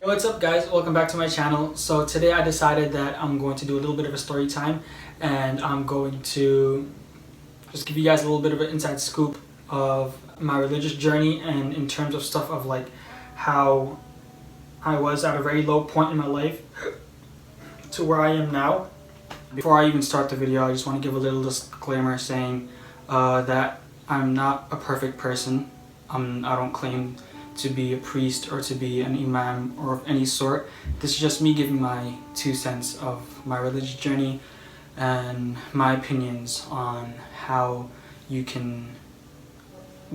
Hey, what's up guys, welcome back to my channel. So today I decided that I'm going to do a little bit of a story time, and I'm going to just give you guys a little bit of an inside scoop of my religious journey, and in terms of stuff of like how I was at a very low point in my life to where I am now. Before I even start the video, I just want to give a little disclaimer saying that I'm not a perfect person. I don't claim to be a priest or to be an imam or of any sort. This is just me giving my 2 cents of my religious journey and my opinions on how you can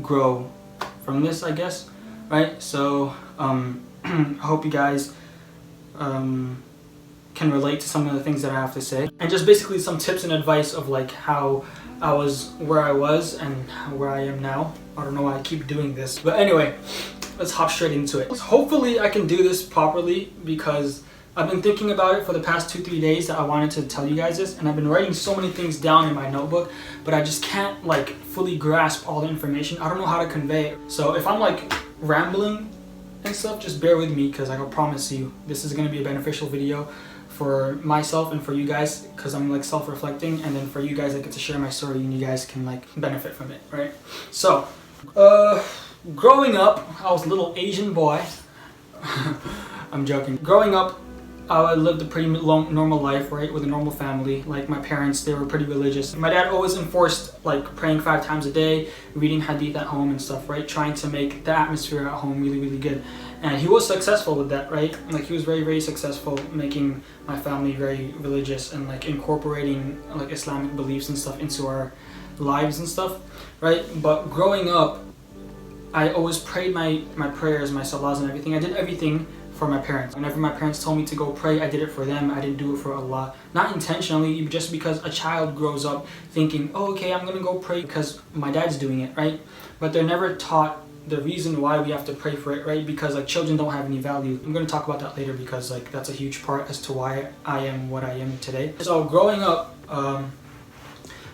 grow from this, I guess, right? So I hope you guys can relate to some of the things that I have to say, and just basically some tips and advice of like how I was where I was and where I am now. I don't know why I keep doing this, but anyway, let's hop straight into it. Hopefully I can do this properly, because I've been thinking about it for the past 2-3 days that I wanted to tell you guys this, and I've been writing so many things down in my notebook, but I just can't like fully grasp all the information. I don't know how to convey it. So if I'm like rambling and stuff, just bear with me, because I can promise you this is going to be a beneficial video for myself and for you guys, because I'm like self-reflecting, and then for you guys I get to share my story and you guys can like benefit from it, right? So growing up, I was a little Asian boy. I'm joking. Growing up, I lived a pretty normal life, right, with a normal family. Like my parents, they were pretty religious. My dad always enforced like praying 5 times a day, reading hadith at home and stuff, right, trying to make the atmosphere at home really, really good. And he was successful with that, right? Like he was very, very successful making my family very religious and like incorporating like Islamic beliefs and stuff into our lives and stuff, right? But growing up, I always prayed my prayers, my salahs and everything. I did everything for my parents. Whenever my parents told me to go pray, I did it for them. I didn't do it for Allah. Not intentionally, just because a child grows up thinking, oh, okay, I'm gonna go pray because my dad's doing it, right? But they're never taught the reason why we have to pray for it, right? Because like children don't have any value. I'm gonna talk about that later, because like that's a huge part as to why I am what I am today. So growing up,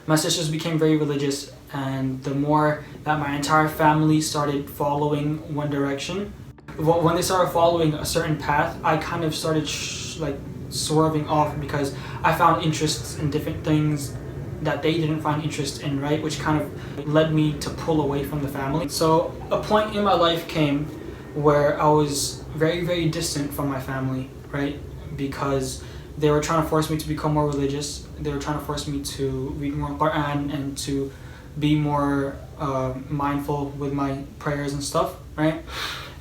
my sisters became very religious, and the more that my entire family started following one direction, when they started following a certain path, I kind of started like swerving off, because I found interests in different things that they didn't find interest in, right? Which kind of led me to pull away from the family. So a point in my life came where I was very, very distant from my family, right? Because they were trying to force me to become more religious. They were trying to force me to read more Quran and to be more mindful with my prayers and stuff, right?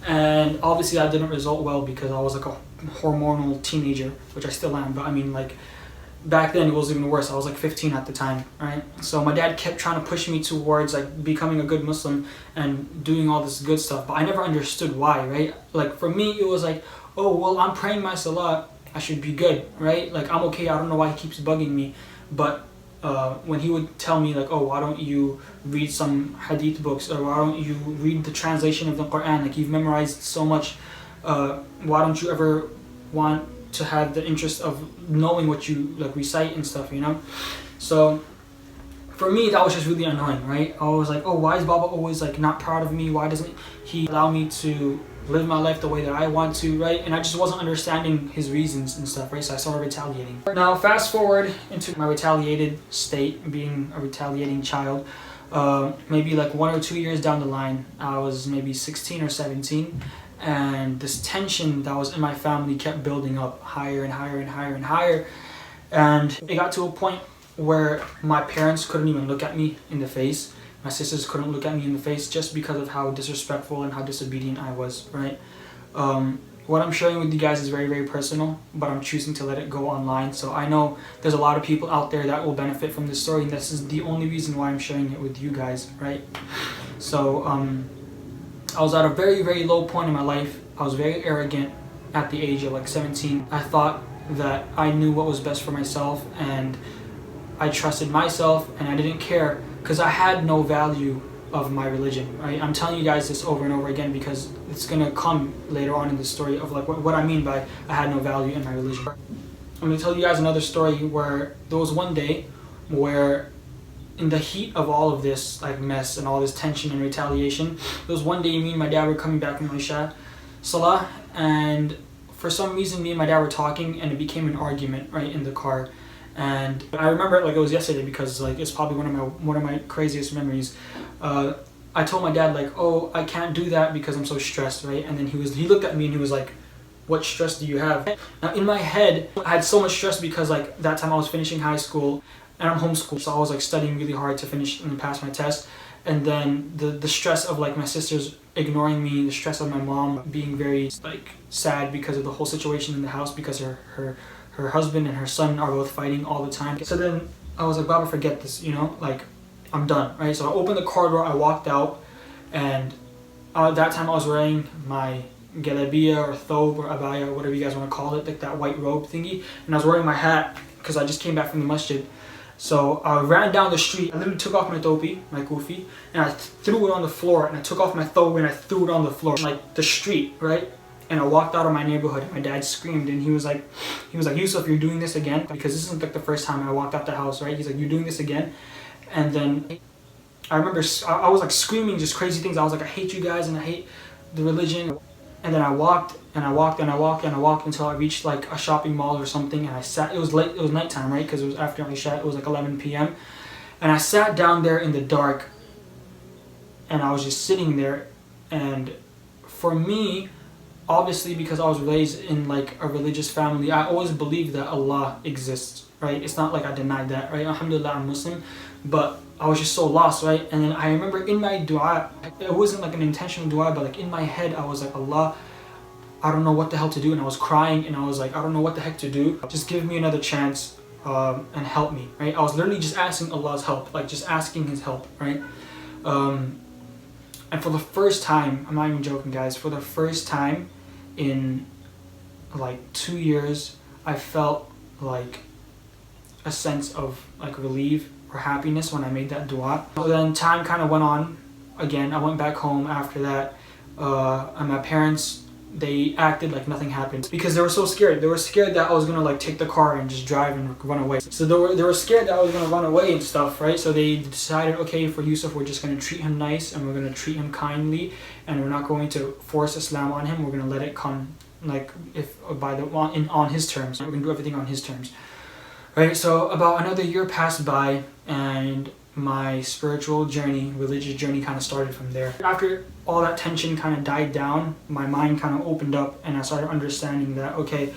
And obviously that didn't result well, because I was like a hormonal teenager, which I still am, but I mean like back then it was even worse. I was like 15 at the time, right? So my dad kept trying to push me towards like becoming a good Muslim and doing all this good stuff, but I never understood why, right? Like for me it was like, oh well, I'm praying my salah, I should be good, right? Like I'm okay, I don't know why he keeps bugging me. But when he would tell me like, oh, why don't you read some hadith books, or why don't you read the translation of the Quran, like you've memorized so much, why don't you ever want to have the interest of knowing what you like recite and stuff, you know? So for me that was just really annoying, right? I was like, oh, why is Baba always like not proud of me? Why doesn't he allow me to live my life the way that I want to, right? And I just wasn't understanding his reasons and stuff, right? So I started retaliating. Now fast forward into my retaliated state, being a retaliating child. Maybe like 1 or 2 years down the line, I was maybe 16 or 17, and this tension that was in my family kept building up higher and higher and higher and higher, and it got to a point where my parents couldn't even look at me in the face. My sisters couldn't look at me in the face, just because of how disrespectful and how disobedient I was, right? What I'm sharing with you guys is very, very personal, but I'm choosing to let it go online. So I know there's a lot of people out there that will benefit from this story, and this is the only reason why I'm sharing it with you guys, right? So I was at a very, very low point in my life. I was very arrogant at the age of like 17. I thought that I knew what was best for myself, and I trusted myself, and I didn't care, because I had no value of my religion, right? I'm telling you guys this over and over again, because it's gonna come later on in the story of like what I mean by I had no value in my religion. I'm gonna tell you guys another story where there was one day where in the heat of all of this like mess and all this tension and retaliation, there was one day me and my dad were coming back from Isha Salah, and for some reason me and my dad were talking and it became an argument right in the car. And I remember it like it was yesterday because like it's probably one of my craziest memories. I told my dad like, oh, I can't do that because I'm so stressed, right? And then he looked at me and he was like, what stress do you have? Now in my head, I had so much stress because like that time I was finishing high school and I'm homeschooled, so I was like studying really hard to finish and pass my test. And then the stress of like my sisters ignoring me, the stress of my mom being very like sad because of the whole situation in the house because her husband and her son are both fighting all the time. So then I was like, Baba, forget this, you know, like I'm done, right? So I opened the car door, I walked out, and at that time I was wearing my galabiya or thobe or abaya or whatever you guys want to call it, like that white robe thingy, and I was wearing my hat because I just came back from the masjid. So I ran down the street, I literally took off my topi, my kufi, and I threw it on the floor, and I took off my thobe and I threw it on the floor, like the street, right? And I walked out of my neighborhood and my dad screamed and he was like, Yusuf, you're doing this again? Because this isn't like the first time I walked out the house, right? He's like, you're doing this again? And then I remember I was like screaming just crazy things. I was like, I hate you guys and I hate the religion. And then I walked and I walked and I walked and I walked until I reached like a shopping mall or something, and I sat, it was late, it was nighttime, right? Because it was after Isha, it was like 11 p.m. And I sat down there in the dark and I was just sitting there. And for me, obviously because I was raised in like a religious family, I always believed that Allah exists, right? It's not like I denied that, right? Alhamdulillah, I'm Muslim, but I was just so lost, right? And then I remember in my dua, it wasn't like an intentional dua, but like in my head I was like, Allah, I don't know what the hell to do. And I was crying and I was like, I don't know what the heck to do, just give me another chance and help me, right? I was literally just asking Allah's help, like just asking his help, right? And for the first time, I'm not even joking guys, for the first time in like 2 years, I felt like a sense of like relief or happiness when I made that dua. So then time kind of went on again. I went back home after that, and my parents, they acted like nothing happened because they were so scared. They were scared that I was gonna like take the car and just drive and run away. So they were scared that I was gonna run away and stuff, right? So they decided, okay, for Yusuf, we're just gonna treat him nice and we're gonna treat him kindly, and we're not going to force Islam on him. We're gonna let it come like on his terms. We're gonna do everything on his terms, right? So about another year passed by, and my spiritual journey, religious journey kind of started from there. After all that tension kind of died down, my mind kind of opened up and I started understanding that, okay,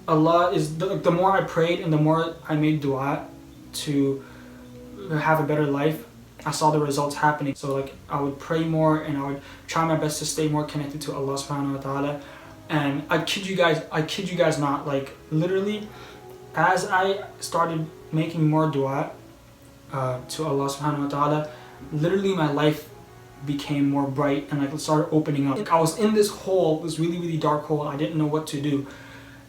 Allah is, the more I prayed and the more I made dua to have a better life, I saw the results happening. So like I would pray more and I would try my best to stay more connected to Allah subhanahu wa ta'ala. And I kid you guys not, like literally as I started making more dua to Allah subhanahu wa ta'ala, literally my life became more bright and like it started opening up. I was in this hole, this really, really dark hole. I didn't know what to do.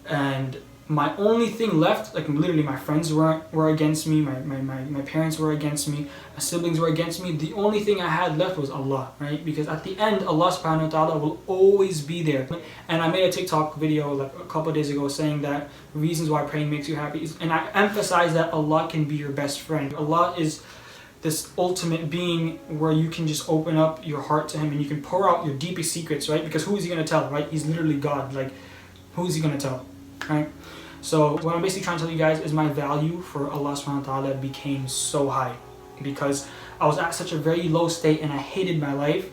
And my only thing left, like literally my friends were against me, my parents were against me, my siblings were against me. The only thing I had left was Allah, right? Because at the end, Allah subhanahu wa ta'ala will always be there. And I made a TikTok video like a couple of days ago saying that reasons why praying makes you happy. And I emphasize that Allah can be your best friend. Allah is this ultimate being where you can just open up your heart to him and you can pour out your deepest secrets, right? Because who is he going to tell, right? He's literally God. Like, who is he going to tell, right? So what I'm basically trying to tell you guys is my value for Allah subhanahu wa ta'ala became so high because I was at such a very low state and I hated my life.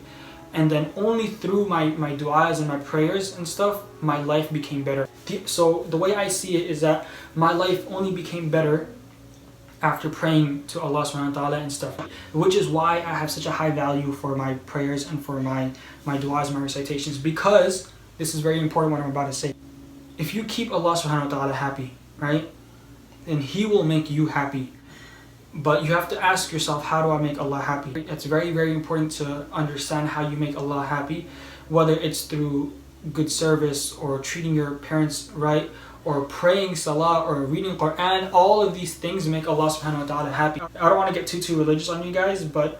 And then only through my du'as and my prayers and stuff, my life became better. So the way I see it is that my life only became better after praying to Allah subhanahu wa ta'ala and stuff, which is why I have such a high value for my prayers and for my du'as and my recitations, because this is very important what I'm about to say. If you keep Allah subhanahu wa ta'ala happy, right, then he will make you happy. But you have to ask yourself, how do I make Allah happy? It's very, very important to understand how you make Allah happy, whether it's through good service or treating your parents right or praying salah or reading Quran. All of these things make Allah subhanahu wa ta'ala happy. I don't want to get too religious on you guys, but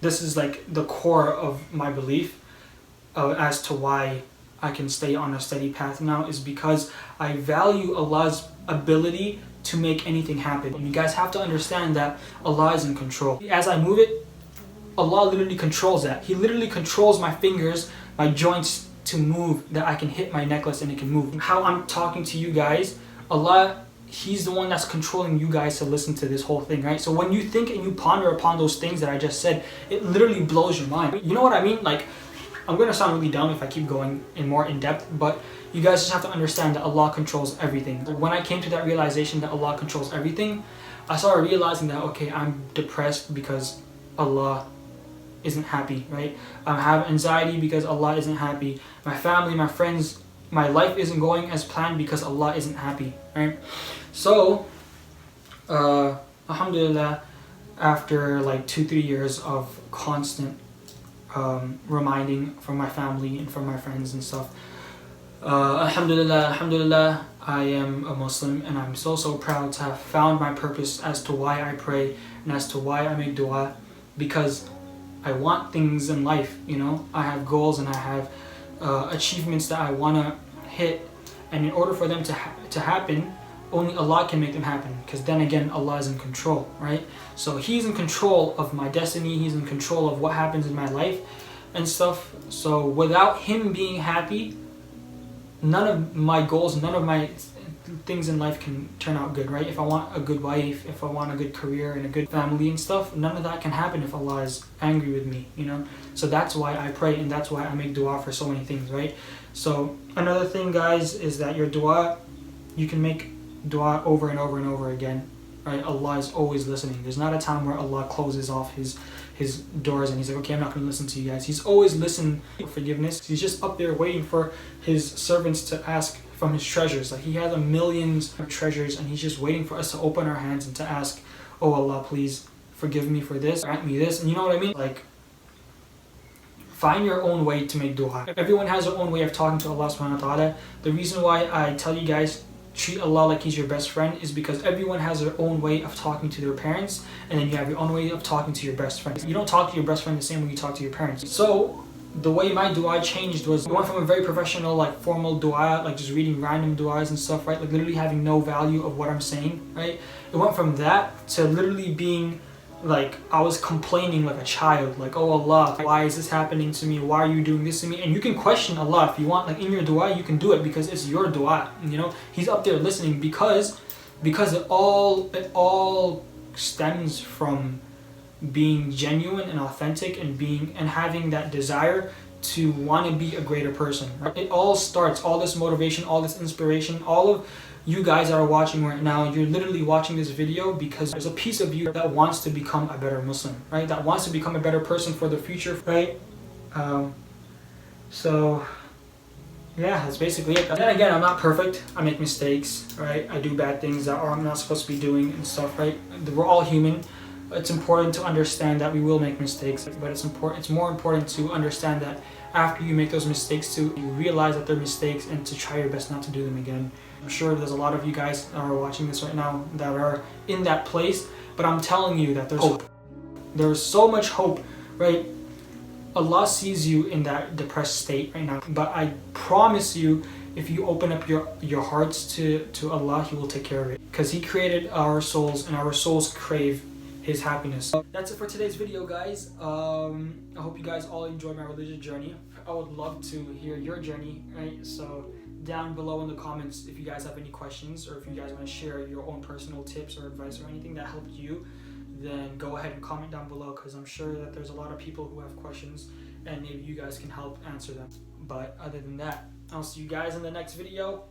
this is like the core of my belief as to why I can stay on a steady path now, is because I value Allah's ability to make anything happen. And you guys have to understand that Allah is in control. As I move it, Allah literally controls that. He literally controls my fingers, my joints to move, that I can hit my necklace and it can move. How I'm talking to you guys, Allah, He's the one that's controlling you guys to listen to this whole thing, right? So when you think and you ponder upon those things that I just said, it literally blows your mind. You know what I mean? Like, I'm gonna sound really dumb if I keep going more in depth, but you guys just have to understand that Allah controls everything. When I came to that realization that Allah controls everything, I started realizing that, okay, I'm depressed because Allah isn't happy, right? I have anxiety because Allah isn't happy. My family, my friends, my life isn't going as planned because Allah isn't happy, right? So, alhamdulillah, after like 2-3 years of constant reminding from my family and from my friends and stuff, alhamdulillah, I am a Muslim, and I'm so proud to have found my purpose as to why I pray and as to why I make dua, because I want things in life, you know. I have goals and I have achievements that I want to hit, and in order for them to happen, only Allah can make them happen, because then again, Allah is in control, right? So He's in control of my destiny, He's in control of what happens in my life and stuff. So without Him being happy, none of my goals, none of my things in life can turn out good, right? If I want a good wife, if I want a good career and a good family and stuff, none of that can happen if Allah is angry with me, you know? So that's why I pray, and that's why I make dua for so many things, right? So another thing, guys, is that your dua, you can make dua over and over and over again, right? Allah is always listening. There's not a time where Allah closes off his doors and He's like, okay, I'm not going to listen to you guys. He's always listening for forgiveness. He's just up there waiting for His servants to ask from His treasures. Like, He has millions of treasures, and He's just waiting for us to open our hands and to ask, oh Allah, please forgive me for this, grant me this. And you know what I mean? Like, find your own way to make dua. Everyone has their own way of talking to Allah subhanahu wa ta'ala. The reason why I tell you guys treat Allah like He's your best friend is because everyone has their own way of talking to their parents, and then you have your own way of talking to your best friend. You don't talk to your best friend the same way you talk to your parents. So the way my dua changed was, I went from a very professional, like formal dua, like just reading random duas and stuff, right? Like literally having no value of what I'm saying, right? It went from that to literally being like, I was complaining like a child, like, oh Allah, why is this happening to me? Why are you doing this to me? And you can question Allah if you want, like in your dua, you can do it because it's your dua, you know. He's up there listening, because it all stems from being genuine and authentic, and having that desire to want to be a greater person, right? It all starts, all this motivation, all this inspiration, all of you guys that are watching right now, you're literally watching this video because there's a piece of you that wants to become a better Muslim, right? That wants to become a better person for the future, right? So yeah, that's basically it. Then again, I'm not perfect. I make mistakes, right? I do bad things that I'm not supposed to be doing and stuff, right? We're all human. It's important to understand that we will make mistakes, but it's more important to understand that after you make those mistakes, you realize that they're mistakes and to try your best not to do them again. I'm sure there's a lot of you guys that are watching this right now that are in that place, but I'm telling you that there's hope. There's so much hope, right? Allah sees you in that depressed state right now, but I promise you, if you open up your hearts to Allah, He will take care of it, because He created our souls, and our souls crave His happiness. That's it for today's video, guys. I hope you guys all enjoyed my religious journey. I would love to hear your journey, right? So down below in the comments, if you guys have any questions, or if you guys want to share your own personal tips or advice or anything that helped you, then go ahead and comment down below, because I'm sure that there's a lot of people who have questions, and maybe you guys can help answer them. But other than that, I'll see you guys in the next video.